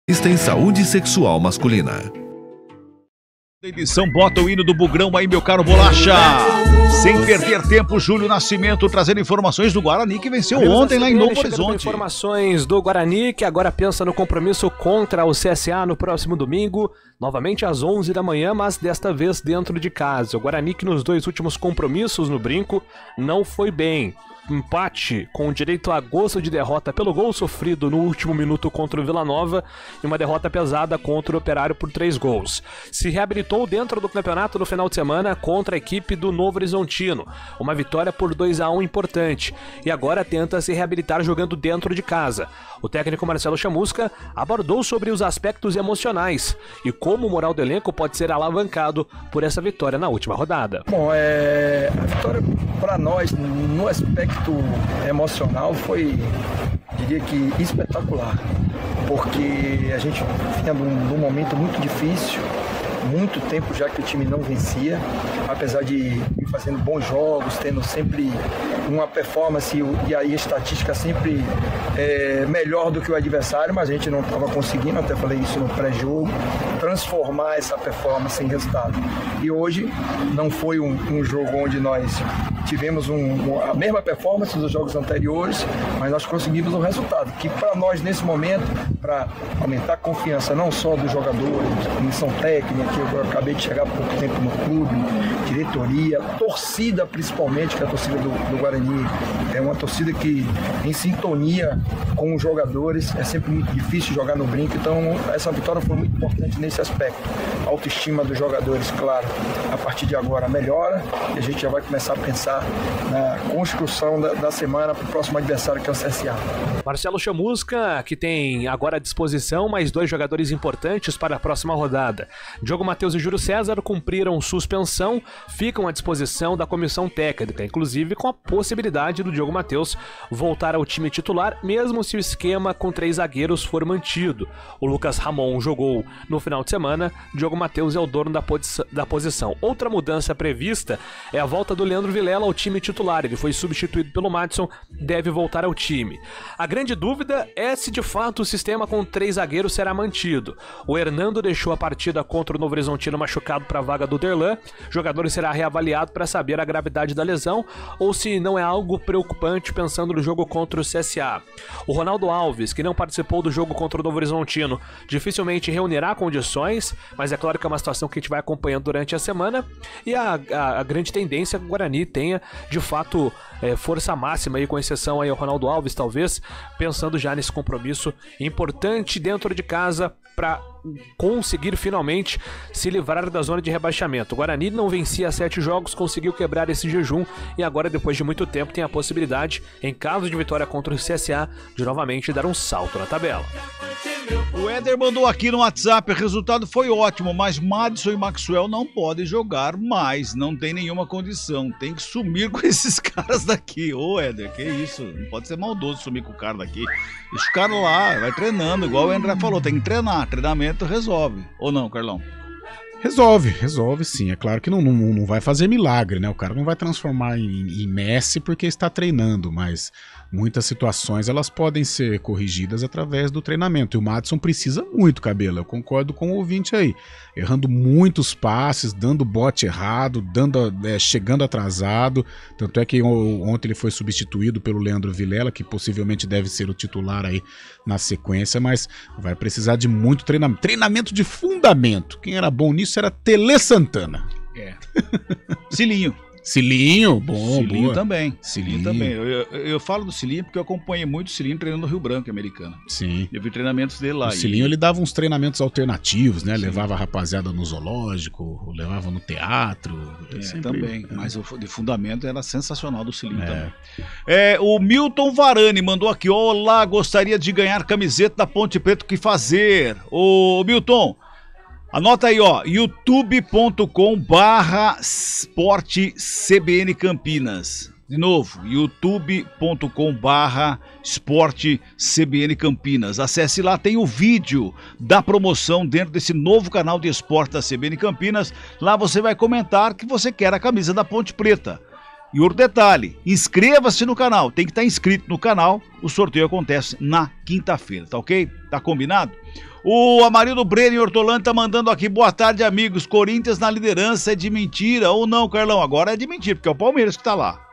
Em saúde sexual masculina. Edição bota o hino do Bugrão aí, meu caro Bolacha. Sem perder tempo, Júlio Nascimento trazendo informações do Guarani que venceu ontem lá em Novo Horizonte. Informações do Guarani que agora pensa no compromisso contra o CSA no próximo domingo, novamente às 11 da manhã, mas desta vez dentro de casa. O Guarani que nos 2 últimos compromissos no Brinco não foi bem. Empate com direito a gozo de derrota pelo gol sofrido no último minuto contra o Vila Nova e uma derrota pesada contra o Operário por 3 gols. Se reabilitou dentro do campeonato no final de semana contra a equipe do Novo Horizontino. Uma vitória por 2-1 importante e agora tenta se reabilitar jogando dentro de casa. O técnico Marcelo Chamusca abordou sobre os aspectos emocionais e como o moral do elenco pode ser alavancado por essa vitória na última rodada. Bom, a vitória para nós no aspecto emocional foi, diria que, espetacular, porque a gente vinha num momento muito difícil, muito tempo já que o time não vencia, apesar de ir fazendo bons jogos, tendo sempre uma performance e aí a estatística sempre melhor do que o adversário, mas a gente não estava conseguindo, até falei isso no pré-jogo, transformar essa performance em resultado. E hoje não foi um jogo onde nós tivemos a mesma performance dos jogos anteriores, mas nós conseguimos um resultado, que para nós nesse momento, para aumentar a confiança não só dos jogadores, comissão técnica, que eu acabei de chegar há pouco tempo no clube, diretoria, torcida principalmente, que é a torcida do Guarani é uma torcida que em sintonia com os jogadores, é sempre muito difícil jogar no Brinco, então essa vitória foi muito importante nesse aspecto. A autoestima dos jogadores, claro, a partir de agora melhora e a gente já vai começar a pensar na construção da semana para o próximo adversário, que é o CSA. Marcelo Chamusca, que tem agora à disposição mais 2 jogadores importantes para a próxima rodada. Diogo Matheus e Júlio César cumpriram suspensão, ficam à disposição da comissão técnica, inclusive com a possibilidade do Diogo Matheus voltar ao time titular, mesmo se o esquema com 3 zagueiros for mantido. O Lucas Ramon jogou no final de semana, Diogo Matheus é o dono da posição. Outra mudança prevista é a volta do Leandro Vilela ao time titular. Ele foi substituído pelo Madison, deve voltar ao time. A grande dúvida é se de fato o sistema com 3 zagueiros será mantido. O Hernando deixou a partida contra o Novo Horizontino machucado para a vaga do Derlan. O jogador será reavaliado para saber a gravidade da lesão ou se não é algo preocupante pensando no jogo contra o CSA. O Ronaldo Alves, que não participou do jogo contra o Novo Horizontino, dificilmente reunirá condições, mas é claro que é uma situação que a gente vai acompanhando durante a semana e a grande tendência é que o Guarani tenha de fato força máxima, aí, com exceção aí ao Ronaldo Alves, talvez, pensando já nesse compromisso importante dentro de casa para conseguir finalmente se livrar da zona de rebaixamento. O Guarani não vencia 7 jogos, conseguiu quebrar esse jejum e agora, depois de muito tempo, tem a possibilidade, em caso de vitória contra o CSA, de novamente dar um salto na tabela. O Éder mandou aqui no WhatsApp, o resultado foi ótimo, mas Madison e Maxwell não podem jogar mais, não tem nenhuma condição, tem que sumir com esses caras daqui. Ô Éder, que isso, não pode ser maldoso sumir com o cara daqui. Deixa o cara lá, vai treinando, igual o André falou, tem que treinar, treinamento resolve. Ou não, Carlão? Resolve sim. É claro que não vai fazer milagre, né? O cara não vai transformar em Messi porque está treinando, mas muitas situações elas podem ser corrigidas através do treinamento. E o Madison precisa muito, Cabelo. Eu concordo com o ouvinte aí. Errando muitos passes, dando bote errado, chegando atrasado. Tanto é que ontem ele foi substituído pelo Leandro Vilela, que possivelmente deve ser o titular aí na sequência, mas vai precisar de muito treinamento. Treinamento de fundamento. Quem era bom nisso era Tele Santana. Cilinho, bom. Cilinho boa. Também. Cilinho também. Eu falo do Cilinho porque eu acompanhei muito o Cilinho treinando no Rio Branco, americano. Sim. Eu vi treinamentos dele lá. O Cilinho ele dava uns treinamentos alternativos, né? Sim. Levava a rapaziada no zoológico, levava no teatro. Também. Mas o de fundamento era sensacional do Cilinho também. O Milton Varane mandou aqui: olá, gostaria de ganhar camiseta da Ponte Preta, o que fazer? Ô Milton, anota aí, ó, youtube.com/Esporte CBN Campinas. De novo, youtube.com/Esporte CBN Campinas. Acesse lá, tem o vídeo da promoção dentro desse novo canal de esporte da CBN Campinas. Lá você vai comentar que você quer a camisa da Ponte Preta. E outro detalhe, inscreva-se no canal, tem que estar inscrito no canal O sorteio acontece na quinta-feira, tá ok? Tá combinado? O Amarildo Breno em Hortolândia tá mandando aqui, boa tarde, amigos. Corinthians na liderança é de mentira ou não, Carlão? Agora é de mentira, porque é o Palmeiras que tá lá.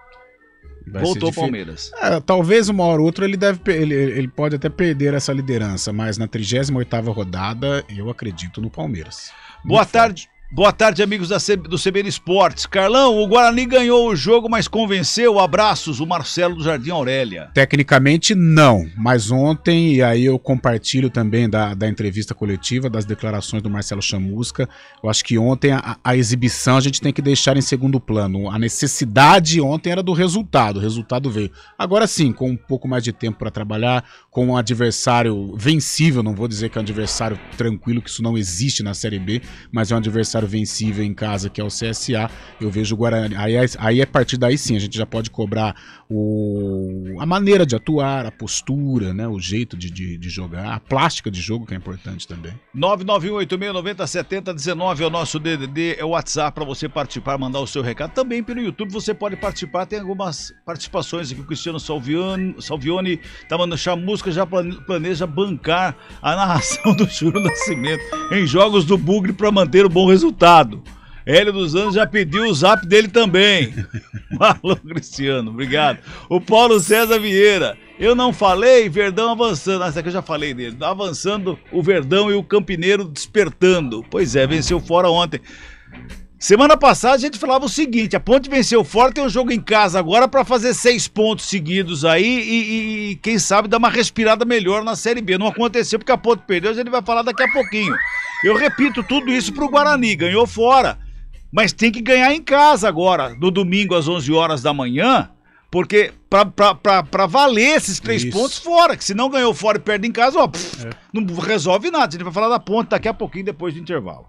Voltou o Palmeiras. Talvez uma hora ou outra ele pode até perder essa liderança, mas na 38ª rodada eu acredito no Palmeiras. Boa tarde. Boa tarde, amigos do CBN Esportes. Carlão, o Guarani ganhou o jogo, mas convenceu. Abraços, o Marcelo do Jardim Aurélia. Tecnicamente, não. Mas ontem, e aí eu compartilho também da entrevista coletiva, das declarações do Marcelo Chamusca. Eu acho que ontem a exibição a gente tem que deixar em segundo plano. A necessidade ontem era do resultado. O resultado veio. Agora sim, com um pouco mais de tempo para trabalhar, com um adversário vencível, não vou dizer que é um adversário tranquilo, que isso não existe na Série B, mas é um adversário vencível em casa, que é o CSA, eu vejo o Guarani, aí a partir daí sim, a gente já pode cobrar a maneira de atuar, a postura, né, o jeito de jogar, a plástica de jogo, que é importante também. 99186907019 é o nosso DDD, é o WhatsApp para você participar, mandar o seu recado. Também pelo YouTube você pode participar, tem algumas participações aqui, o Cristiano Salvione tá mandando achar música, já planeja bancar a narração do Júlio Nascimento em jogos do Bugre para manter o bom resultado. Hélio dos Anjos já pediu o zap dele também. Alô, Cristiano, obrigado. O Paulo César Vieira, eu não falei, Verdão avançando. Essa aqui eu já falei dele. Avançando o Verdão e o Campineiro despertando. Pois é, venceu fora ontem. Semana passada a gente falava o seguinte, a Ponte venceu fora, tem um jogo em casa agora para fazer 6 pontos seguidos aí e quem sabe dar uma respirada melhor na Série B. Não aconteceu porque a Ponte perdeu, a gente vai falar daqui a pouquinho. Eu repito tudo isso pro Guarani, ganhou fora, mas tem que ganhar em casa agora, no domingo às 11 horas da manhã, porque pra valer esses 3 pontos fora, que se não ganhou fora e perde em casa, ó, não resolve nada. A gente vai falar da Ponte daqui a pouquinho, depois do intervalo.